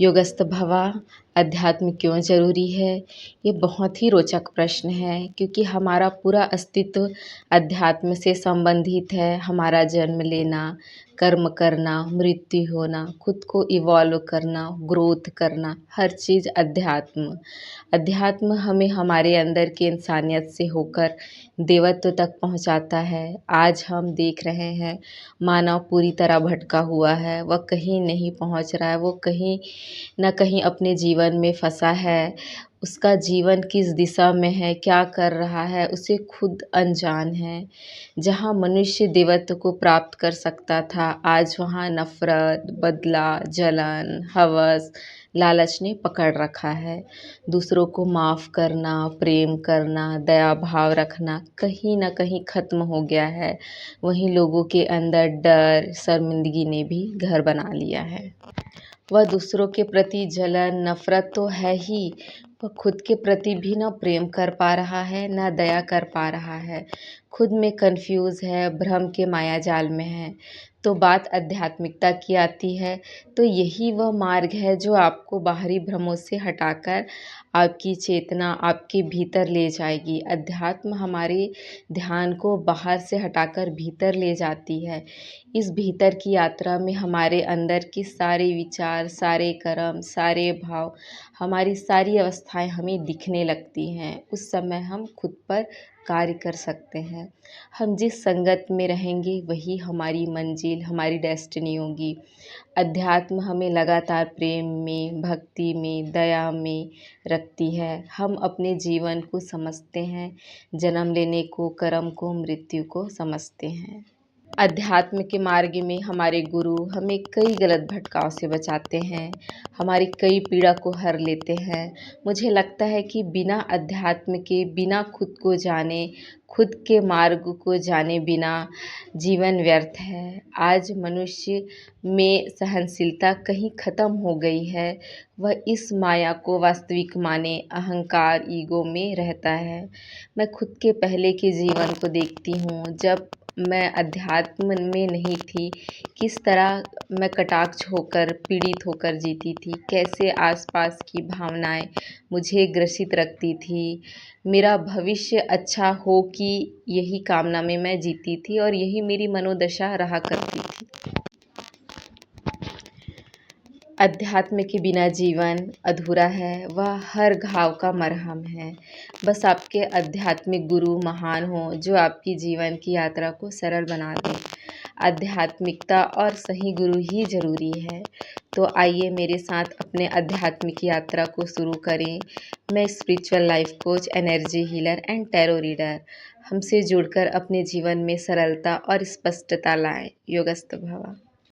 योगस्थ भवा, अध्यात्म क्यों ज़रूरी है? ये बहुत ही रोचक प्रश्न है क्योंकि हमारा पूरा अस्तित्व अध्यात्म से संबंधित है। हमारा जन्म लेना, कर्म करना, मृत्यु होना, खुद को इवॉल्व करना, ग्रोथ करना, हर चीज़ अध्यात्म। अध्यात्म हमें हमारे अंदर की इंसानियत से होकर देवत्व तक पहुंचाता है। आज हम देख रहे हैं मानव पूरी तरह भटका हुआ है, वह कहीं नहीं पहुंच रहा है, वो कहीं न कहीं अपने जीवन में फंसा है। उसका जीवन किस दिशा में है, क्या कर रहा है, उसे खुद अनजान है। जहाँ मनुष्य देवत्व को प्राप्त कर सकता था, आज वहाँ नफ़रत, बदला, जलन, हवस, लालच ने पकड़ रखा है। दूसरों को माफ़ करना, प्रेम करना, दया भाव रखना कहीं न कहीं ख़त्म हो गया है। वहीं लोगों के अंदर डर, शर्मिंदगी ने भी घर बना लिया है। वह दूसरों के प्रति जलन, नफ़रत तो है ही, वह खुद के प्रति भी ना प्रेम कर पा रहा है, ना दया कर पा रहा है। खुद में कन्फ्यूज़ है, भ्रम के मायाजाल में है। तो बात आध्यात्मिकता की आती है, तो यही वह मार्ग है जो आपको बाहरी भ्रमों से हटाकर आपकी चेतना आपके भीतर ले जाएगी। अध्यात्म हमारे ध्यान को बाहर से हटाकर भीतर ले जाती है। इस भीतर की यात्रा में हमारे अंदर के सारे विचार, सारे कर्म, सारे भाव, हमारी सारी अवस्थाएं हमें दिखने लगती हैं। उस समय हम खुद पर कार्य कर सकते हैं। हम जिस संगत में रहेंगे वही हमारी मंजिल, हमारी डेस्टिनी होगी। अध्यात्म हमें लगातार प्रेम में, भक्ति में, दया में रखती है। हम अपने जीवन को समझते हैं, जन्म लेने को, कर्म को, मृत्यु को समझते हैं। अध्यात्म के मार्ग में हमारे गुरु हमें कई गलत भटकाव से बचाते हैं, हमारी कई पीड़ा को हर लेते हैं। मुझे लगता है कि बिना अध्यात्म के, बिना खुद को जाने, खुद के मार्ग को जाने बिना जीवन व्यर्थ है। आज मनुष्य में सहनशीलता कहीं ख़त्म हो गई है। वह इस माया को वास्तविक माने, अहंकार, ईगो में रहता है। मैं खुद के पहले के जीवन को देखती हूँ, जब मैं अध्यात्म में नहीं थी, किस तरह मैं कटाक्ष होकर, पीड़ित होकर जीती थी, कैसे आसपास की भावनाएं मुझे ग्रसित रखती थी। मेरा भविष्य अच्छा हो कि यही कामना में मैं जीती थी और यही मेरी मनोदशा रहा करती थी। अध्यात्म के बिना जीवन अधूरा है, वह हर घाव का मरहम है। बस आपके आध्यात्मिक गुरु महान हों जो आपकी जीवन की यात्रा को सरल बना दें। आध्यात्मिकता और सही गुरु ही ज़रूरी है। तो आइए मेरे साथ अपने आध्यात्मिक यात्रा को शुरू करें। मैं spiritual life coach, energy healer and tarot reader. हमसे जुड़कर अपने जीवन में सरलता और स्पष्टता लाएं। योगस्थ भव।